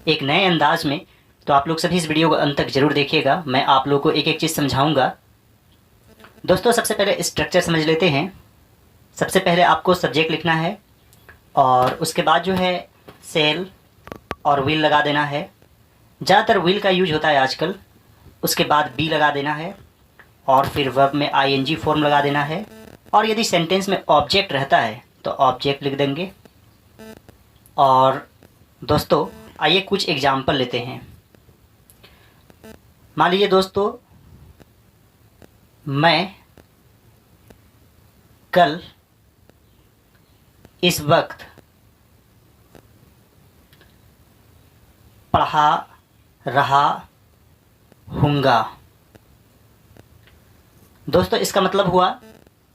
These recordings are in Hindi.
एक नए अंदाज में। तो आप लोग सभी इस वीडियो को अंत तक ज़रूर देखिएगा। मैं आप लोगों को एक एक चीज़ समझाऊंगा। दोस्तों सबसे पहले स्ट्रक्चर समझ लेते हैं। सबसे पहले आपको सब्जेक्ट लिखना है और उसके बाद जो है सेल और विल लगा देना है। ज़्यादातर विल का यूज होता है आजकल। उसके बाद बी लगा देना है और फिर वर्ब में आईएनजी फॉर्म लगा देना है। और यदि सेंटेंस में ऑब्जेक्ट रहता है तो ऑब्जेक्ट लिख देंगे। और दोस्तों आइए कुछ एग्जाम्पल लेते हैं। मान लीजिए दोस्तों, मैं कल इस वक्त पढ़ा रहा हूँगा। दोस्तों इसका मतलब हुआ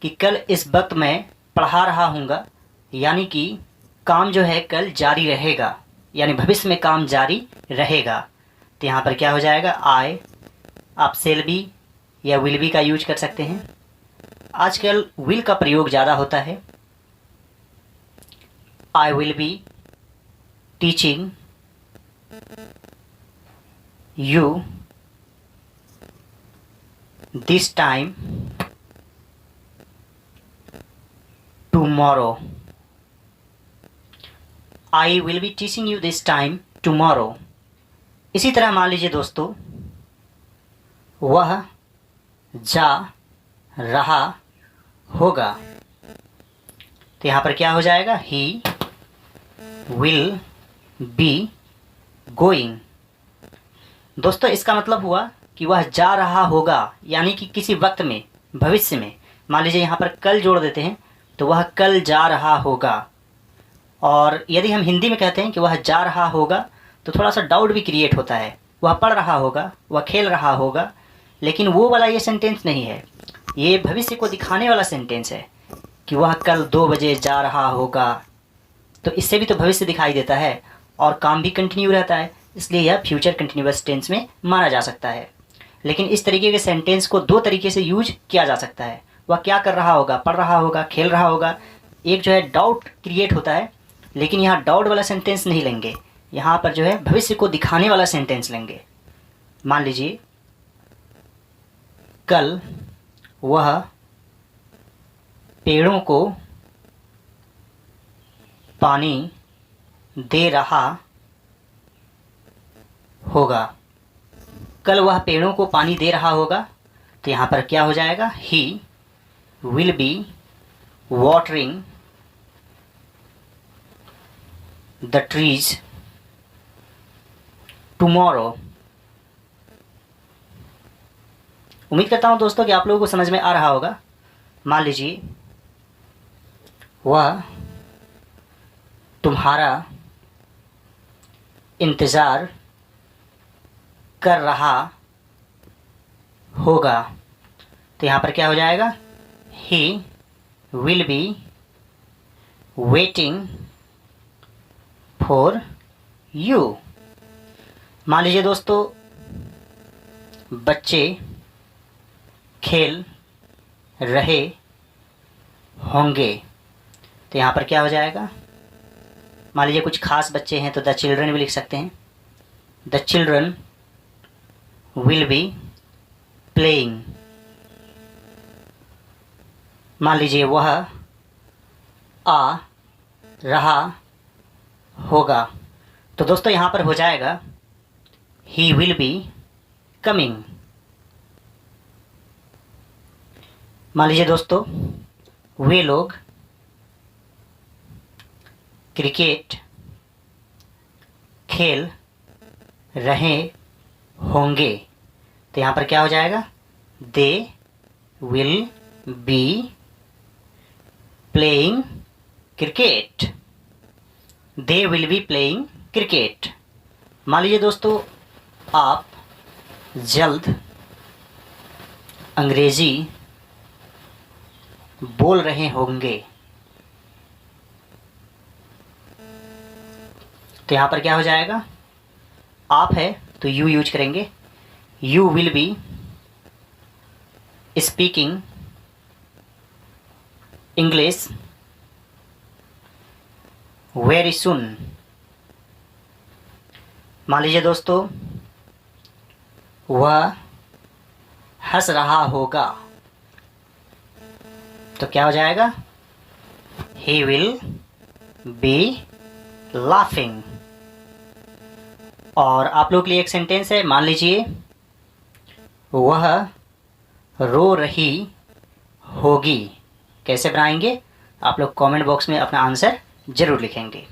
कि कल इस वक्त मैं पढ़ा रहा हूँगा, यानी कि काम जो है कल जारी रहेगा, यानी भविष्य में काम जारी रहेगा। तो यहाँ पर क्या हो जाएगा, आई। आप सेल बी या विल बी का यूज कर सकते हैं। आजकल विल का प्रयोग ज़्यादा होता है। I will be teaching you this time tomorrow. I will be teaching you this time tomorrow. इसी तरह मान लीजिए दोस्तों, वह जा रहा होगा। तो यहाँ पर क्या हो जाएगा, ही विल बी गोइंग। दोस्तों इसका मतलब हुआ कि वह जा रहा होगा, यानी कि किसी वक्त में, भविष्य में। मान लीजिए यहाँ पर कल जोड़ देते हैं तो वह कल जा रहा होगा। और यदि हम हिंदी में कहते हैं कि वह जा रहा होगा तो थोड़ा सा डाउट भी क्रिएट होता है। वह पढ़ रहा होगा, वह खेल रहा होगा, लेकिन वो वाला ये सेंटेंस नहीं है। ये भविष्य को दिखाने वाला सेंटेंस है कि वह कल 2 बजे जा रहा होगा। तो इससे भी तो भविष्य दिखाई देता है और काम भी कंटिन्यू रहता है, इसलिए यह फ्यूचर कंटिन्यूअस टेंस में माना जा सकता है। लेकिन इस तरीके के सेंटेंस को 2 तरीके से यूज किया जा सकता है। वह क्या कर रहा होगा, पढ़ रहा होगा, खेल रहा होगा। एक जो है डाउट क्रिएट होता है, लेकिन यहाँ डाउट वाला सेंटेंस नहीं लेंगे। यहाँ पर जो है भविष्य को दिखाने वाला सेंटेंस लेंगे। मान लीजिए कल वह पेड़ों को पानी दे रहा होगा। कल वह पेड़ों को पानी दे रहा होगा। तो यहाँ पर क्या हो जाएगा, he will be watering the trees tomorrow. उम्मीद करता हूँ दोस्तों कि आप लोगों को समझ में आ रहा होगा। मान लीजिए वह तुम्हारा इंतज़ार कर रहा होगा। तो यहाँ पर क्या हो जाएगा, he will be waiting for you. मान लीजिए दोस्तों, बच्चे खेल रहे होंगे। तो यहाँ पर क्या हो जाएगा, मान लीजिए कुछ खास बच्चे हैं तो द चिल्ड्रन भी लिख सकते हैं। The children will be playing. मान लीजिए वह आ रहा होगा। तो दोस्तों यहाँ पर हो जाएगा, ही विल बी कमिंग। मान लीजिए दोस्तों, वे लोग क्रिकेट खेल रहे होंगे। तो यहाँ पर क्या हो जाएगा, they will be playing cricket. They will be playing cricket. मान लीजिए दोस्तों, आप जल्द अंग्रेज़ी बोल रहे होंगे। तो यहाँ पर क्या हो जाएगा, आप है तो यू यूज करेंगे। You will be speaking English very soon. मान लीजिए दोस्तों, वह हंस रहा होगा, तो क्या हो जाएगा? He will be laughing। और आप लोग के लिए एक सेंटेंस है, मान लीजिए वह रो रही होगी। कैसे बनाएंगे? आप लोग कमेंट बॉक्स में अपना आंसर जरूर लिखेंगे।